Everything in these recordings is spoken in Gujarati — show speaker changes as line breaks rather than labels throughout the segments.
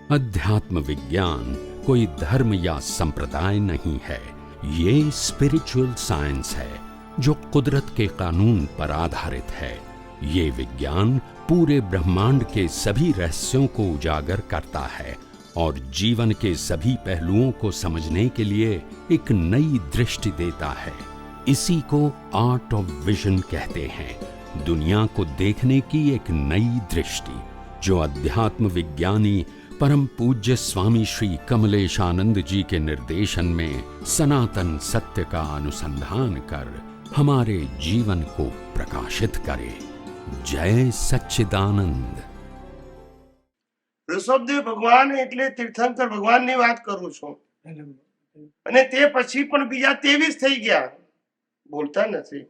अध्यात्म विज्ञान कोई धर्म या संप्रदाय नहीं है, ये स्पिरिचुअल साइंस है जो कुदरत के कानून पर आधारित है। ये विज्ञान पूरे ब्रह्मांड के सभी रहस्यों को उजागर करता है और जीवन के सभी पहलुओं को समझने के लिए एक नई दृष्टि देता है। इसी को आर्ट ऑफ विजन कहते हैं, दुनिया को देखने की एक नई दृष्टि, जो अध्यात्म विज्ञानी परम पूज्य स्वामी श्री कमलेशानंद जी के निर्देशन में सनातन सत्य का अनुसंधान कर हमारे जीवन को प्रकाशित करे। जय सच्चिदानंद।
ઋષભદેવ ભગવાન એટલે તીર્થંકર ભગવાનની વાત કરું છું, અને તે પછી પણ બીજા 23 થઈ ગયા, બોલતા નથી।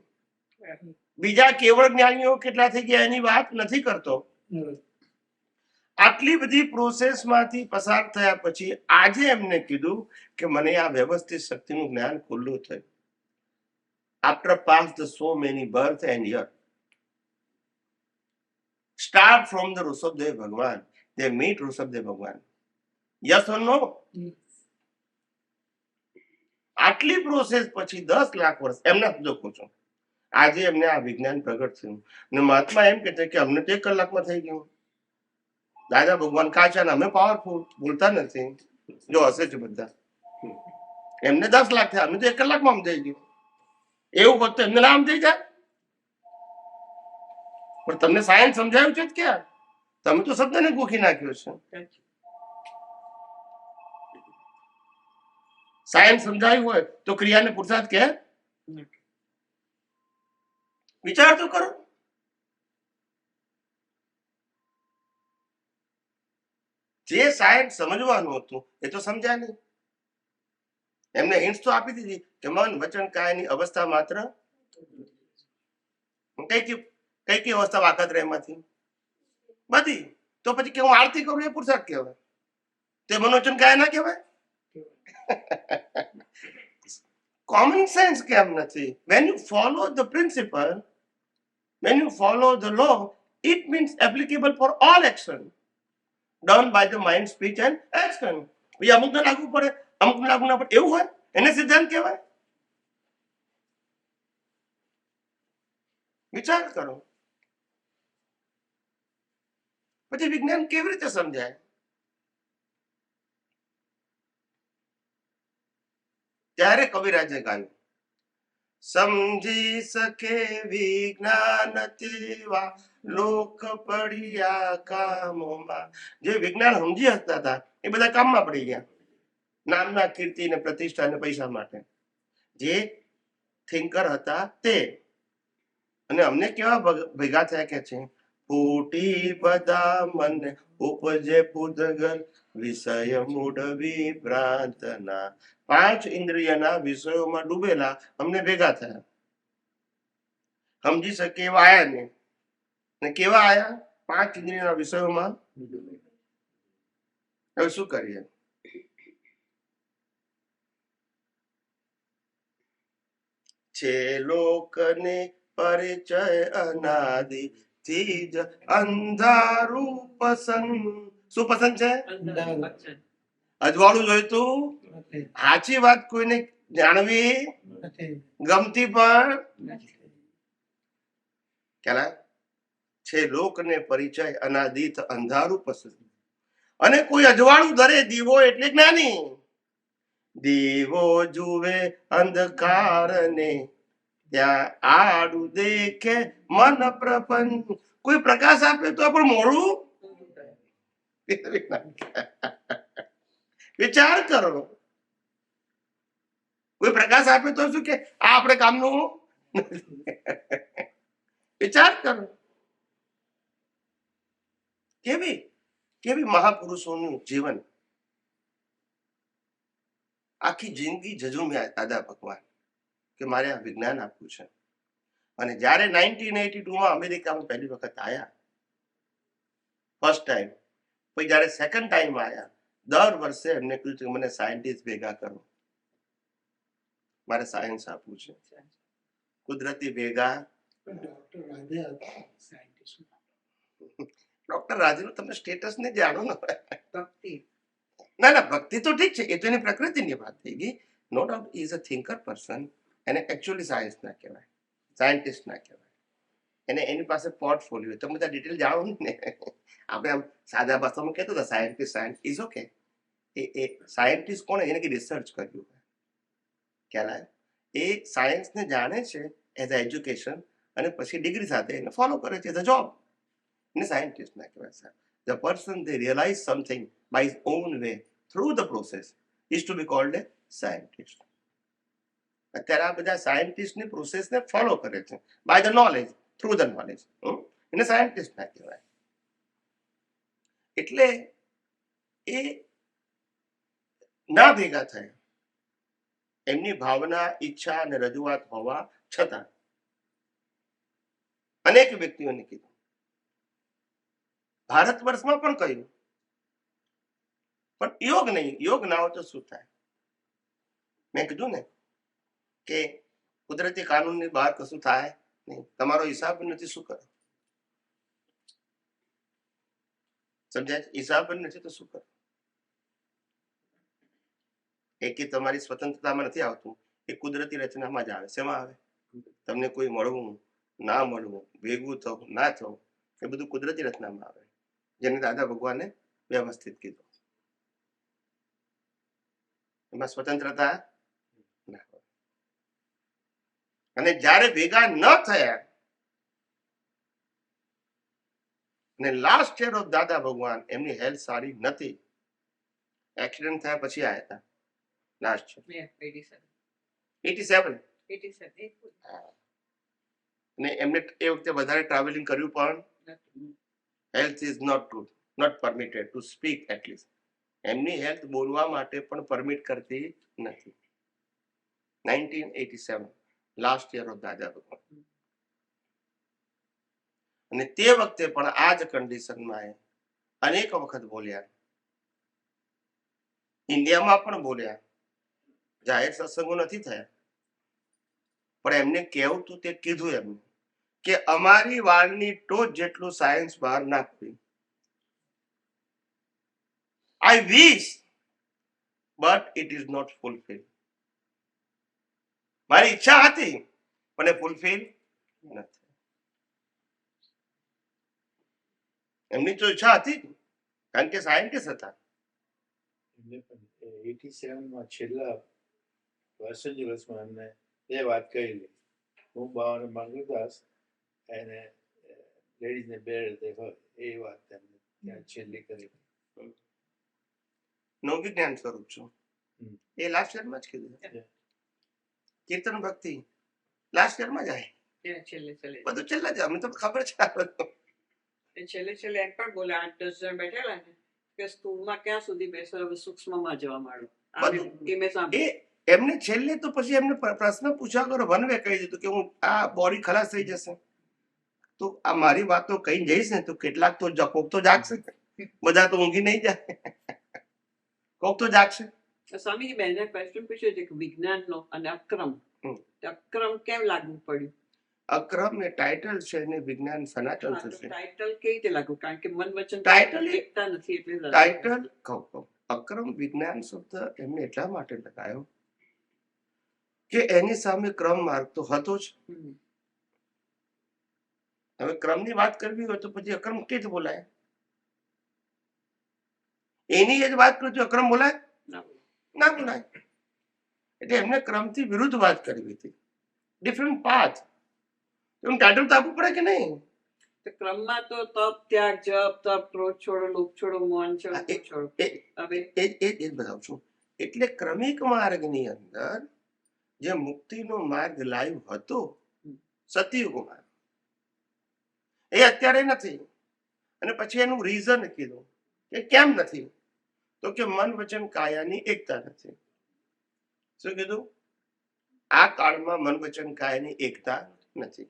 બીજા કેવળ જ્ઞાનીઓ કેટલા થઈ ગયા એની વાત નથી કરતો। આટલી બધી પ્રોસેસ માંથી પસાર થયા પછી આજે એમને કીધું કે મને આ વ્યવસ્થિત શક્તિનું જ્ઞાન ખુલ્લું થયું। After past the so many birth and year, start from the Rushabdev Bhagwan. They meet Rushabdev Bhagwan. Yes or no? આટલી પ્રોસેસ પછી 10 લાખ વર્ષ એમના જો પૂછો, આજે એમને આ વિજ્ઞાન પ્રગટ થયું ને મહાત્મા એમ કહેતા કે અમને તો 1 કલાકમાં થઈ ગયું। દાદા ભગવાન કાચા ને અમે પાવરફુલ, બોલતા નથી, જો હશે છે બધા। એમને 10 લાખ થયા, અમે તો 1 કલાકમાં આમ થઈ ગયું। એવું હોત તો એમને નામ થઈ જાય। પણ તમને સાયન્સ સમજાયું છે ક્યાં? તમે તો શબ્દને ગોખી નાખ્યો છે। સાયન્સ સમજાયું હોય તો ક્રિયાને પુરુષાર્થ કે વિચાર તો કરો। જે સાયન્સ સમજવાનું હતું એ તો સમજ્યા નહીં। એમને હિન્ટ્સ તો આપી દીધી કે મન વચન કાયની અવસ્થા માત્ર કઈ કઈ અવસ્થા વાકાત રહે એમાંથી બધી, તો પછી કે હું આરતી કરું એ પુરુષાર્થ કહેવાય, તે મનોવચન કાય ના કહેવાય? કોમન સેન્સ કેમ નથી? when you follow the principle, when you follow the law, it means applicable for all action done by the mind, speech and action. ભાઈ અમુક ને લાગુ પડે, અમુક ને લાગુ ના પડે, એવું હોય એને સિદ્ધાંત કહેવાય? વિચાર કરો। પછી વિજ્ઞાન કેવી રીતે સમજાય? ત્યારે કવિરાજે ગાયું, સમજી શકે વિજ્ઞાન તેવા લોક પડ્યા કામોમાં। જે વિજ્ઞાન સમજી શકતા હતા એ બધા કામમાં પડી ગયા, નામના કીર્તિ ને પ્રતિષ્ઠા ને પૈસા માટે। જે થિંકર હતા તે, અને અમને કેવા ભેગા થયા કે છે, ફૂટી બધા મન ઉપજે પૂતગલ વિષય મૂળ વિભ્રાંતના। 5 ઇન્દ્રિયના વિષયોમાં ડૂબેલા અમને ભેગા થયા। સમજી શકે એવા આયા ને કેવા આયા? 5 ઇન્દ્રિયના વિષયોમાં। હવે શું કરીએ? છે લોકને પરિચય અનાદિ થી જ અંધારું પસંદ। શું પસંદ છે? અજવાળું જોઈતું? સાચી વાત કોઈને જાણવી ગમતી પણ કેલા છે લોકને પરિચય અનાદિત અંધારું પસંદ। અને કોઈ અજવાળું ધરે દીવો એટલે જ્ઞાની। દીવો જુએ અંધકારને ત્યાં આડું દેખે મન પ્રપંચ। કોઈ પ્રકાશ આપે તો પણ મોડું વિચાર કરો। કોઈ પ્રકાશ આપે તો શું કે આ આપણે કામનું વિચાર કરો। કેવી કેવી મહાપુરુષોનું જીવન, આખી જિંદગી ઝઝુમ્યા દાદા ભગવાન કે મારે આ વિજ્ઞાન આપવું છે। અને જ્યારે 1982માં અમેરિકામાં પહેલી વખત આયા, ફર્સ્ટ ટાઈમ, પછી જ્યારે સેકન્ડ ટાઈમ આયા, દર વર્ષે એમને કહ્યું કે મને સાયન્ટિસ્ટ ભેગા કરો, મારે સાયન્સ આપવું છે। કુદરતી ભેગા ડોક્ટર રાજેનું તમે સ્ટેટસ ને જાણો ને।
ભક્તિ
ના ના, ભક્તિ તો ઠીક છે, એ તો એની પ્રકૃતિની વાત થઈ ગઈ. No doubt is a thinker person. એને એકચ્યુઅલી સાયન્સ ના કહેવાય, સાયન્ટિસ્ટ ના કહેવાય. એને એની પાસે પોર્ટફોલિયો, તમે બધા ડિટેલ જાણો ને. આપણે આમ સાદા ભાષામાં કહેતો હતા scientist, science is okay. A scientist કોણ? એને કે રિસર્ચ કર્યું, ખ્યાલ આવે? એ સાયન્સને જાણે છે એઝ અ એજ્યુકેશન, અને પછી ડિગ્રી સાથે એને ફોલો કરે છે એઝ અ જોબ. એને સાયન્ટિસ્ટ ના કહેવાય, sir. The person they realize something by his own way through the process is to be called a scientist. અત્યારે આ બધા સાયન્ટિસ્ટની પ્રોસેસને ફોલો કરે છે by the knowledge, through the knowledge. એને સાયન્ટિસ્ટ ના કહેવાય. એટલે એ ના ભેગા થયા, એમની ભાવના, ઈચ્છા અને રજૂઆત હોવા છતાં અનેક વ્યક્તિઓને કીધું, ભારત વર્ષમાં પણ કહ્યું, પણ યોગ નહીં. યોગ ના હોય તો શું થાય? મેં કીધું ને કે કુદરતી કાનૂનની બહાર કશું થાય નહીં. તમારો હિસાબ નથી, શું કરો? સમજાય? હિસાબ નથી તો શું કરો? એ કે તમારી સ્વતંત્રતામાં નથી આવતું, એ કુદરતી રચનામાં જ આવે. શેમાં આવે? તમને કોઈ મળવું, ના મળવું, ભેગું થવું, ના થવું, એ બધું કુદરતી રચનામાં આવે, જેને દાદા ભગવાને વ્યવસ્થિત કીધું. એમાં સ્વતંત્રતા ના હોય. અને જ્યારે ભેગા ન થયા, અને લાસ્ટ યર ઓફ દાદા ભગવાન, એમની હેલ્થ સારી નથી. એક્સિડન્ટ થયા પછી આવ્યા હતા લાસ્ટ યર 87.
87
અને એમને એ વખતે વધારે ટ્રાવેલિંગ કર્યું, પણ health is not good, not permitted to speak at least. એમની હેલ્થ બોલવા માટે પણ પરમિટ કરતી નથી. 1987, લાસ્ટ યર ઓફ દાદા ભગવાન. અને તે વખતે પણ આ જ કન્ડિશનમાં એ અનેક વખત બોલ્યા, ઇન્ડિયામાં પણ બોલ્યા, જાહેર સત્સંગો નથી થયા, પણ એમને કેવું તું તે કીધું એમને કે અમારી વાળની ટોચ જેટલું સાયન્સ બહાર ના પડી. I wish but it is not fulfil. મારી ઈચ્છા હતી પણ એ ફુલફિલ નથી. એમની તો ઈચ્છા હતી જ, કારણ કે સાયન્ટિસ્ટ હતા.
એમને પણ 87 છેલ્લા વર્ષ જ વર્ષમાં એમને એ વાત કહેલી. હું બાવાને મંગળદાસ એને લેડીઝને બેડ હોય એ વાત એમને ત્યાં છેલ્લી કરી.
નો વિજ્ઞાન સ્વરૂપ છું, એ લાસ્ટ યરમાં જ કીધું. કીર્તન ભક્તિ લાસ્ટ યરમાં જ આવે,
છેલ્લે
બધું છેલ્લા જ. અમે તો ખબર છે
છેલ્લે એમ પણ બોલે 8-10 જણ બેઠેલા ને કે સ્થૂળમાં ક્યાં સુધી બેસો, હવે સૂક્ષ્મમાં જવા માંડો.
એમને છેલ્લે તો પછી એમને પ્રશ્ન પૂછ્યા કરો, વનવે કહી દીધું કે હું આ બોડી ખલાસ થઈ જશે તો આ મારી વાતો કઈ જઈશ ને તો કેટલાક તો કોક તો જાગશે, બધા તો ઊંઘી નહીં જાય, કોક તો જાગશે.
સ્વામીજી બેને ક્વેશ્ચન પૂછ્યો છે કે વિજ્ઞાનનો અને અક્રમ, અક્રમ કેમ લાગુ પડ્યું?
અક્રમ એ ટાઇટલ છે અને વિજ્ઞાન સનાતન થશે.
ટાઇટલ કેવી રીતે લાગુ? કારણ કે મન વચન
ટાઇટલ
એકતા નથી એટલે
ટાઇટલ કહું. અક્રમ વિજ્ઞાન શબ્દ એમને એટલા માટે લગાયો કે એની સામે ક્રમ માર્ગ તો હતો જ. હવે ક્રમની વાત કરવી હોય તો પછી અક્રમ કેવી રીતે બોલાય? એની જ વાત કરું તો અક્રમ બોલાય? ના બોલાય. એટલે એમને ક્રમથી વિરુદ્ધ વાત કરવી હતી, ડિફરન્ટ પાથ. એમ ટાઇટલ તો આપવું પડે કે નહીં?
ક્રમમાં તો તપ, ત્યાગ, જપ, તપ, ક્રોધ છોડો, લોભ છોડો, મોહન છોડો.
એ જ બતાવું છું. એટલે ક્રમિક માર્ગની અંદર જે મુક્તિનો માર્ગ લાવ્યો હતો સતયુગમાં, એ અત્યારે નથી. અને પછી એનું રીઝન કીધું કે કેમ નથી, તો કે મન વચન કાયાની એકતા નથી. શું કીધું? આ કાળમાં મન વચન કાયાની એકતા નથી.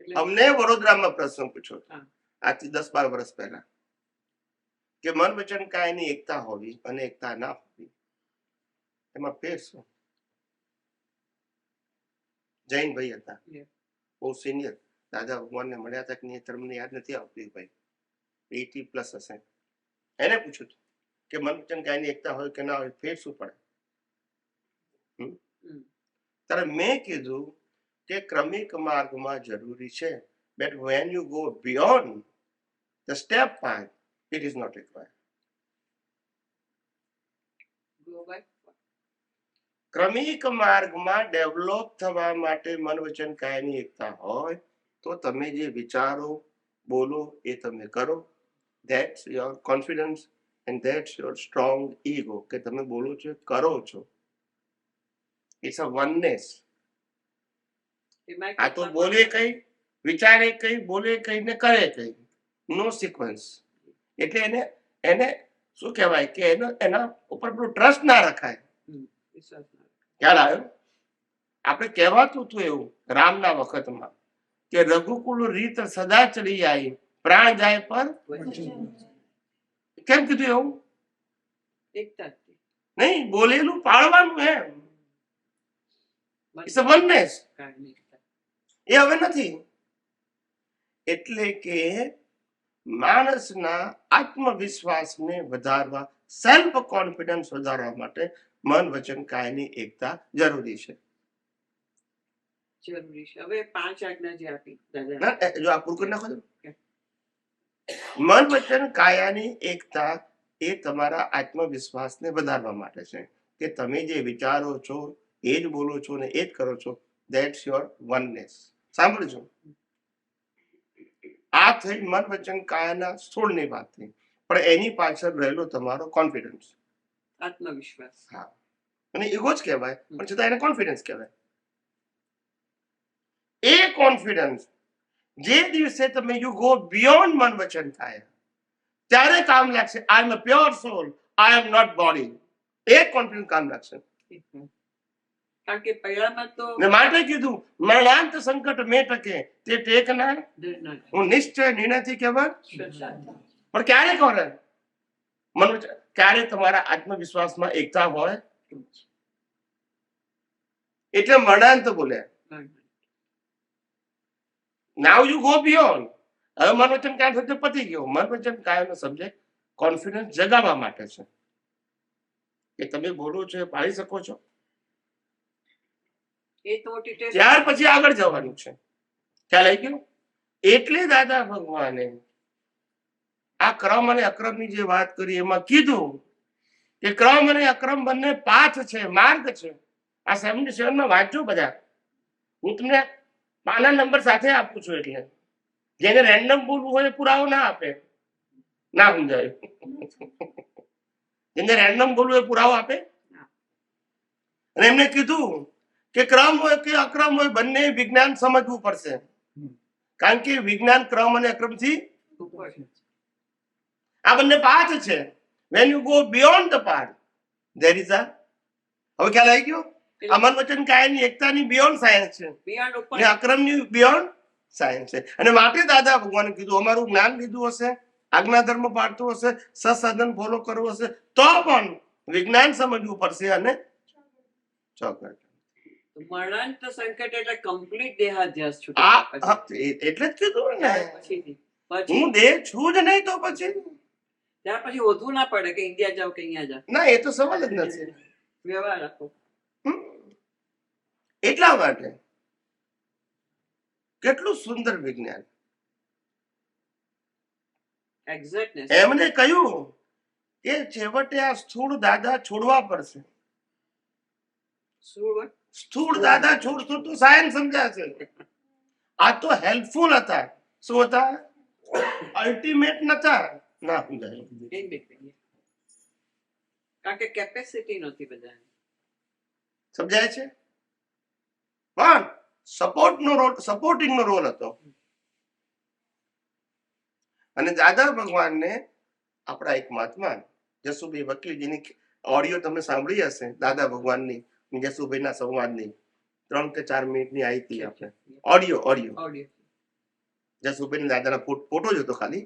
અમને વડોદરામાં પ્રશ્ન પૂછ્યો આજથી 10-12 વર્ષ પહેલા કે મન વચન કાયાની એકતા હોવી અને એકતા ના હોવી, એમાં ફેર શું? જૈન ભાઈ હતા, બહુ સિનિયર, દાદા ભગવાનને મળ્યા હતા કે નહીં તમને યાદ નથી આવતું ભાઈ. 80+ હશે. એને પૂછ્યું હતું કે મન વચન કાયની એકતા હોય કે ના હોય, ફેર શું પડે?
હમ.
ત્યારે મેં કીધું કે ક્રમિક માર્ગમાં જરૂરી છે, but when you go beyond the step path, it is not required.
Go back.
ક્રમિક માર્ગમાં ડેવલપ થવા માટે મન વચન કાયની એકતા હોય તો તમે જે વિચારો બોલો એ તમે કરો. That's your confidence and that's your strong ego કે તમે બોલો છો, કરો છો. It's a oneness.
એમાં
આ તો બોલે કઈ, વિચારે કઈ, બોલે કઈ ને કરે કઈ, નો સિક્વન્સ. એટલે એને એને શું કહેવાય કે એના ઉપર પેલું ટ્રસ્ટ ના રખાય.
વિશ્વાસ ના રાખે.
ખ્યાલ આવ્યો? આપણે કહેવાતું હતું એવું રામના વખતમાં કે રઘુકુળ રીત સદા ચલી આવી, પ્રાણ જાય પર. કેમ કીધું એવું?
એકતા જ તે.
નહીં, બોલેલું પાળવાનું એમ. It's a oneness.
કાયમી એકતા.
એ હવે નથી. એટલે કે માણસના આત્મવિશ્વાસને વધારવા, સેલ્ફ કોન્ફિડન્સ વધારવા માટે મન વચન કાયની એકતા જરૂરી છે.
જરૂરી છે. હવે 5 આજ્ઞા જે આપી દાદા,
ના, જો આ પૂરું કરી નાખો તો. મન વચન કાયાની એકતા એ તમારા આત્મવિશ્વાસને વધારવા માટે છે કે તમે જે વિચારો છો એ જ બોલો છો ને એ જ કરો છો. That's your વનનેસ. સાંભળજો, આ થઈ મન વચન કાયાના સ્થૂળની વાત થઈ, પણ એની પાછળ રહેલો તમારો કોન્ફિડન્સ.
આત્મવિશ્વાસ.
હા, અને ઈગો જ કહેવાય પણ છતાં એને કોન્ફિડન્સ કહેવાય. એ કોન્ફિડન્સ જે દિવસે તમે યુ ગો બિયોન્ડ મન વચન કાયા ત્યારે કામ લાગશે. I am a pure soul, I am not body. એ કોન્ફિડન્સ કામ લાગશે.
કારણ કે પહેલામાં તો
ને માટે કીધું મરણાંત સંકટ મેં ટકે તે ટેકના
ડરના
હું નિશ્ચય નિર્ણયથી કહેવાય.
શ્રદ્ધા.
પણ ક્યારે કરે? મન વચન ક્યારે તમારા આત્મવિશ્વાસમાં એકતા હોય એટલે મરણાંત બોલ્યા. Now you go beyond. હવે મન વચન કાય સાથે પતી ગયો. મન વચન કાયનો સબ્જેક્ટ કોન્ફિડન્સ જગાવવા માટે છે કે તમે બોલો છો એ પાડી શકો છો.
એ તો મોટી ટેસ્ટ.
ત્યાર પછી આગળ જવાનું છે. ખ્યાલ આવી ગયો? એટલે દાદા ભગવાને આ ક્રમ અને અક્રમની જે વાત કરી એમાં કીધું કે ક્રમ અને અક્રમ બંને પાથ છે, માર્ગ છે. આ 77 માં વાંચજો બધા. હું તમને પાના નંબર સાથે આપું છું. એટલે જેને રેન્ડમ બોલવું હોય એ પુરાવો ના આપે, ના સમજાય. જેને રેન્ડમ બોલવું એ પુરાવો આપે. અને એમને કીધું કે ક્રમ હોય કે અક્રમ હોય બંને વિજ્ઞાન સમજવું પડશે. કારણ કે વિજ્ઞાન ક્રમ અને અક્રમથી
ઉપર છે.
આ બંને પાથ છે. when you go beyond the path there is a. હવે ખ્યાલ આવી ગયો? આ મન વચન કાયાની એકતાની બિયોન્ડ સાયન્સ છે
બિયોન્ડ ઉપર.
ને અક્રમની બિયોન્ડ સાયન્સ છે. અને માટે દાદા ભગવાને કીધું અમારું જ્ઞાન લીધું હશે, આજ્ઞા ધર્મ પાડતું હશે, સત્સાધન ફોલો કરવું હશે તો પણ વિજ્ઞાન સમજવું પડશે અને ચોકડ.
મરણાંત સંકટ એટલે કમ્પ્લીટ દેહાધ્યાસ છૂટે.
આ એટલે જ કીધું ને
પછી
હું દેહ છું જ નહીં તો પછી
ત્યાર પછી ઓધવું ના પડે કે ઇન્ડિયા જાઓ કે અહીંયા જાઓ.
ના, એ તો સવાલ જ નથી.
વ્યવહાર રાખો.
એટલા માટે કેટલું સુંદર વિજ્ઞાન.
એક્ઝેક્ટનેસ.
એમને કહ્યું કે છેવટે આ સ્થૂળ દાદા છોડવા પડશે.
શું
સ્થૂળ દાદા છોડશો તો સાયન્સ સમજાશે. આ તો હેલ્પફુલ હતા. શું હતા? અલ્ટિમેટ નતા. ના સમજાય.
કારણ કે કેપેસિટી નહોતી બધાને.
સમજાય છે? પણ સપોર્ટનો રોલ, સપોર્ટિંગનો રોલ હતો. અને દાદા ભગવાનને આપણા એક મહાત્મા જસુભાઈ વકીલ, જેની ઓડિયો તમે સાંભળી હશે દાદા ભગવાનની જસુભાઈના સંવાદની 3 કે 4 મિનિટની આવી હતી આપણે ઓડિયો.
ઓડિયો.
જસુભાઈ દાદાના ફોટો જ હતો, ખાલી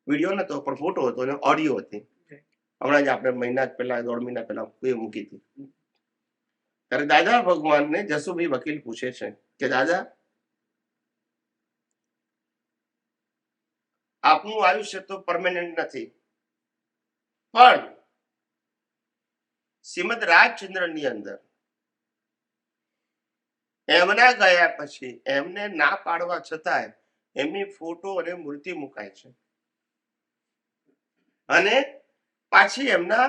વિડીયો નતો પણ ફોટો હતો અને ઓડિયો હતી. હમણાં જ આપણે મહિના પહેલા, 1.5 મહિના પહેલા એ મૂકી હતી. ત્યારે દાદા ભગવાનને જસુભાઈ વકીલ પૂછે છે કે દાદા આપનું આયુષ્ય તો પરમેનન્ટ નથી, પણ શ્રીમદ રાજચંદ્રની અંદર એમના ગયા પછી એમને ના પાડવા છતાંય એમની ફોટો અને મૂર્તિ મુકાય છે, અને પાછી એમના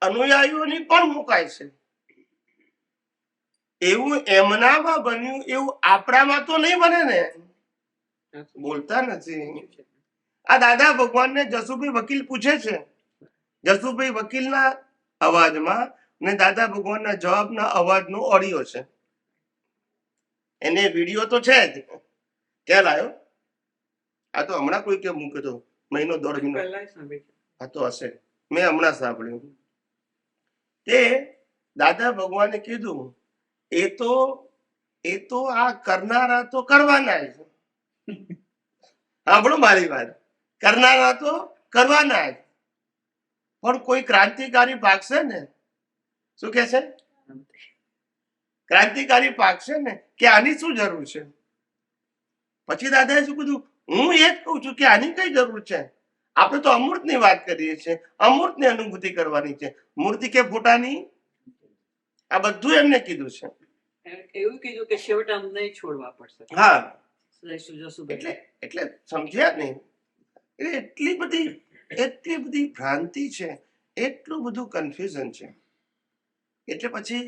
અનુયાયીઓની પણ મુકાય છે. એવું એમનામાં બન્યું એવું આપણામાં તો નહીં બને ને. બોલતા નથી. આ દાદા ભગવાનને જસુભાઈ વકીલ પૂછે છે, જસુભાઈ વકીલના અવાજમાં ને દાદા ભગવાનના જવાબના અવાજનો ઓડિયો છે, એને વિડીયો તો છે જ. ક્યાં લાયો? આ તો હમણાં કોઈ કે મૂક્યો તો, મહિનો દોઢ મહિનો આ તો હશે, મેં હમણાં સાંભળ્યું. તે દાદા ભગવાને કીધું એ તો આ કરનારા તો કરવાના છે. સાંભળો મારી વાત, કરનારા તો કરવાના જ, પણ કોઈ ક્રાંતિકારી પાકશે ને. શું કે છે? ક્રાંતિકારી પાકશે ને કે આની શું જરૂર છે? પછી દાદાએ શું કીધું? હું એ જ કહું છું કે આની કઈ જરૂર છે? આપણે તો અમૃતની વાત કરીએ છીએ, અમૃતની અનુભૂતિ કરવાની છે, મૂર્તિ કે ફોટાની. આ બધું એમને કીધું છે.
એવું કીધું કે છેવટે અમને છોડવા પડશે.
હા, એટલે સમજ્યા નહીં. એટલી બધી ભ્રાંતિ છે, એટલું બધું કન્ફ્યુઝન છે. એટલે પછી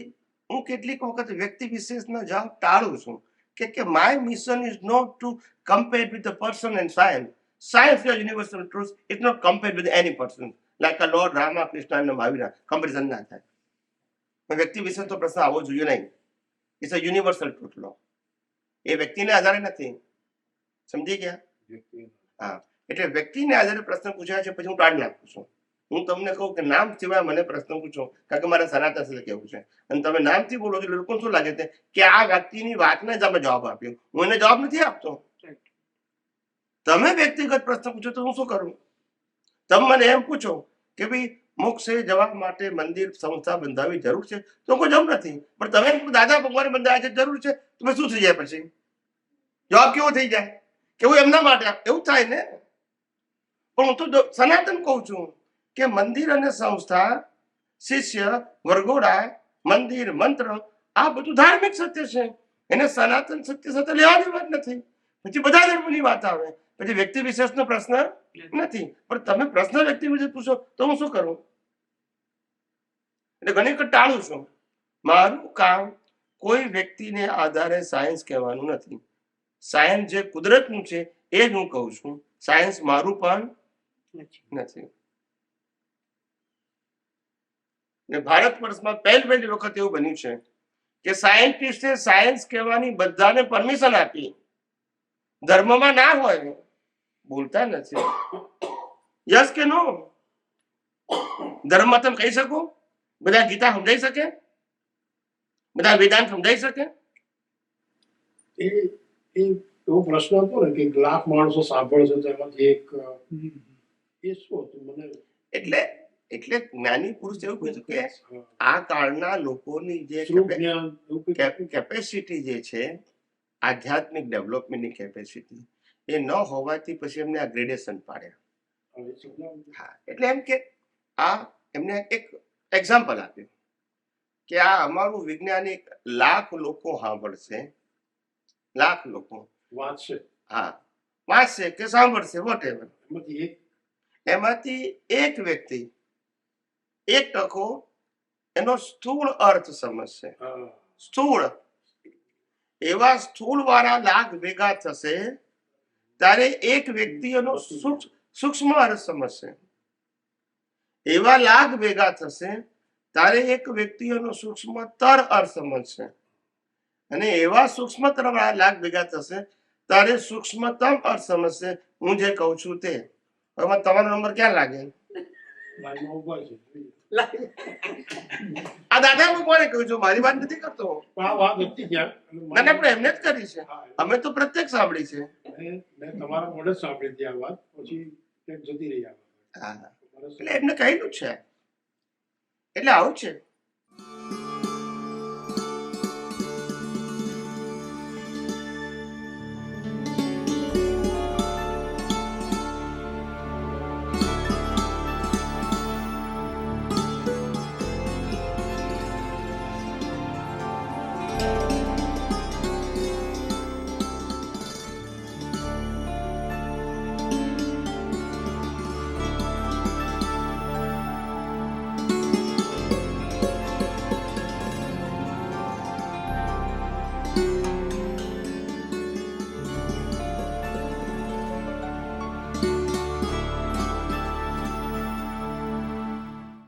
હું કેટલીક વખત વ્યક્તિ વિશેષના જવાબ ટાળું છું કે my mission is not to compare with the person and science. Science is universal truth. It's not compared with any person. Like a Lord Rama, Krishna and Mahavira. Comparison ના થાય. વ્યક્તિ વિશે તો પ્રશ્ન આવવો જોઈએ નહીં. It's a universal truth law. એ વ્યક્તિને આધારે નથી. સમજી ગયા? હા, એટલે વ્યક્તિને આધારે પ્રશ્ન પૂછાય છે, પછી હું ટાળી નાખું છું. હું તમને કહું કે નામ સિવાય મને પ્રશ્ન પૂછો, કારણ કે મારે સનાતન સાથે કહેવું છે, અને તમે નામથી બોલો છો લોકો શું લાગે છે કે આ વ્યક્તિની વાતને જ અમે જવાબ આપ્યો. હું એને જવાબ નથી આપતો. તમે વ્યક્તિગત પ્રશ્ન પૂછો તો હું શું કરું? તમે મને એમ પૂછો કે ભાઈ મોક્ષે જવા માટે મંદિર સંસ્થા બંધાવવી જરૂર છે, તો કોઈ જરૂર નથી. પણ તમે દાદા ભગવાન બંધાયા છે જરૂર છે, તમે શું થઈ જાય? પછી જવાબ કેવો થઈ જાય કે હું એમના માટે, એવું થાય ને. પણ હું તો સનાતન કહું છું કે મંદિર અને સંસ્થા, શિષ્ય, વરઘોડા, મંદિર, મંત્ર, આ બધું ધાર્મિક સત્ય છે. એને સનાતન સત્ય સાથે લેવાની વાત નથી. પછી બધા ધર્મની વાત આવે, પછી વ્યક્તિ વિશેષનો પ્રશ્ન નથી. પણ તમે પ્રશ્ન વ્યક્તિ વિશેષ પૂછો તો હું શું કરું? એટલે ઘણી વખત ટાળું છું. મારું કામ કોઈ વ્યક્તિને આધારે સાયન્સ કહેવાનું નથી. સાયન્સ જે કુદરતનું છે એ જ હું કહું છું. સાયન્સ મારું પણ નથી. ભારત વર્ષમાં પહેલી વખત એવું બન્યું છે કે સાયન્ટિસ્ટે સાયન્સ કહેવાની બધાને પરમિશન આપી. ધર્મમાં ના હોય, બોલતા નથી. યસ કે નો? ધર્મમાં તમે કહી શકો? બધા ગીતા સમજાઈ શકે? બધા વેદાંત સમજાઈ શકે?
એવો પ્રશ્ન હતો ને કે 1 લાખ માણસો સાંભળશે તો એમાંથી એક, એ શું હતું મને?
એટલે જ્ઞાની પુરુષ એવું કીધું કે આ કાળના લોકોની જે કેપેસિટી જે છે, આધ્યાત્મિક ડેવલપમેન્ટની કેપેસિટી, એ ન હોવાથી પછી એમને આ ગ્રેડેશન પાડ્યા. હા, એટલે એમ કે આ એમને એક એક્ઝામ્પલ આપ્યું કે આ અમારું વૈજ્ઞાનિક 1 લાખ લોકો સાંભળશે, 1 લાખ લોકો
વાંચશે,
હા વાંચશે કે સાંભળશે, વોટેવર, એમાંથી એક વ્યક્તિ 1% એનો સ્થૂળ અર્થ સમજશે. સ્થૂળ, એવા સ્થૂળ વાળા 1 લાખ ભેગા થશે ત્યારે એક વ્યક્તિ એનો સૂક્ષ્મ અર્થ સમજશે. એવા 1 લાખ ભેગા થશે ત્યારે એક વ્યક્તિ એનો સૂક્ષ્મતર અર્થ સમજશે. અને એવા સૂક્ષ્મતર વાળા 1 લાખ ભેગા થશે ત્યારે સૂક્ષ્મતમ અર્થ સમજશે. હું જે કહું છું તે. હવે તમારો નંબર ક્યાં લાગે? આ દાદા ભગવાને કહ્યું છું, મારી વાત નથી કરતો.
વાત હતી ક્યાં?
ના, પણ એમને જ કરી છે. અમે તો પ્રત્યક્ષ સાંભળી છે.
મેં તમારા મોઢે સાંભળી હતી આ વાત, પછી જતી રહી.
એટલે એમને કહેલું છે. એટલે આવું છે.